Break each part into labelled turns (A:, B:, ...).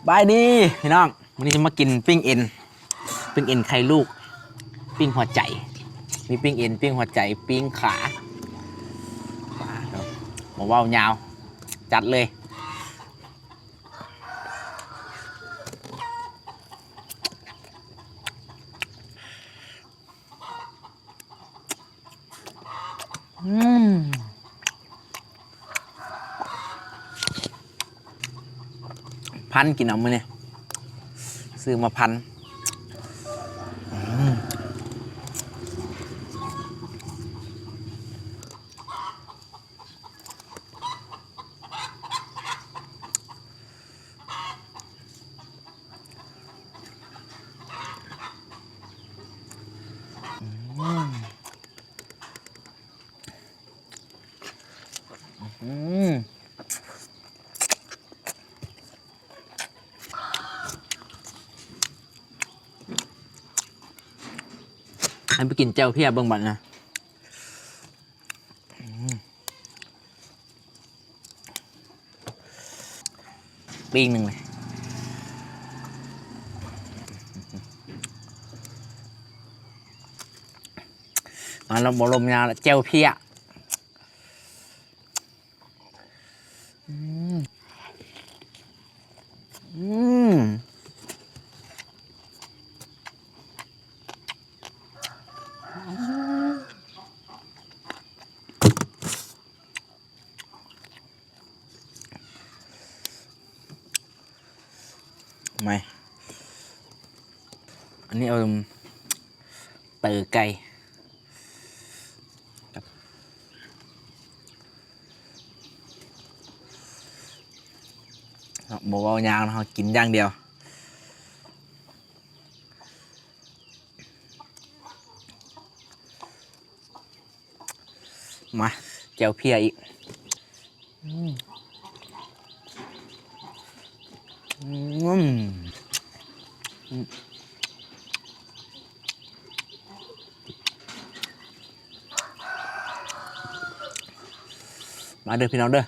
A: บายดีพี่น้องวันนี้จะมากินปิ้งเอ็นไข่ลูกปิ้งหัวใจมีปิ้งเอ็นปิ้งหัวใจปิ้งขาหมูว่ายาวจัดเลยพันกินเอามือเนี่ยซื้อมาพันให้ไปกินเจ้าเพียเบิ่งบัดนะปิ้งหนึ่งเลยมาเราบรมยาเจ้าเพียไม่อันนี้เอาเต๋อไก่บอกว่ายางเรากินอย่างเดียวมาแก้วเพียอีกมาเด้อพี่น้องเด้อ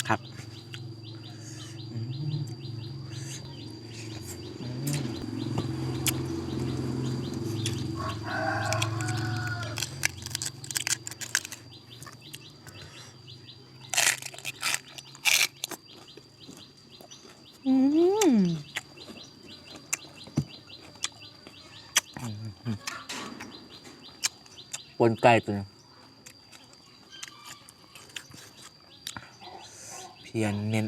A: ครับปนไก่ตัวนี้เพียนเน้น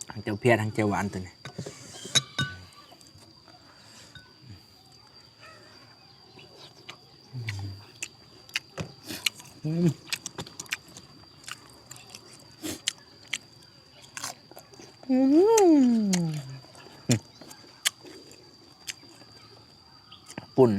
A: ทั้งเจียวเพียทั้งเจียวหวานตัวนี้ปุ่น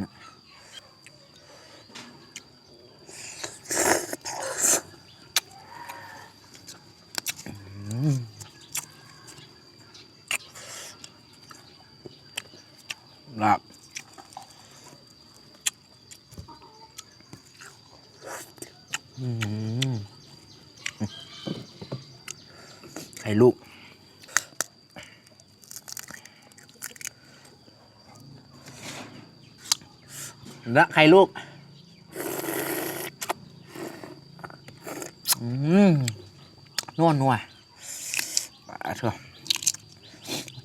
A: ลาบไข่ลูกและไข่ลูกนัวปลาเถอะ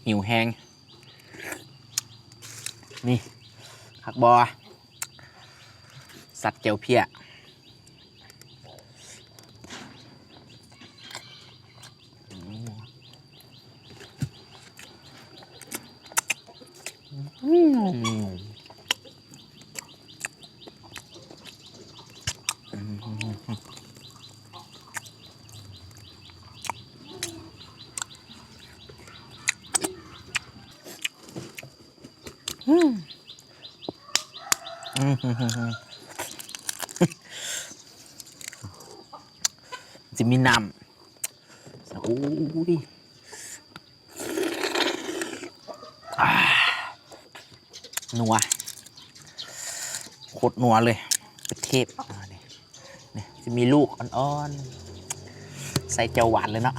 A: หิวแห้งนี่ผักบอสัตว์เจียวเพีย จะมีน้ำโอ้ยนัวโคตรนัวเลยเป็นเทพนี่จะมีลูกอ่อนๆใส่เจียวหวานเลยเนาะ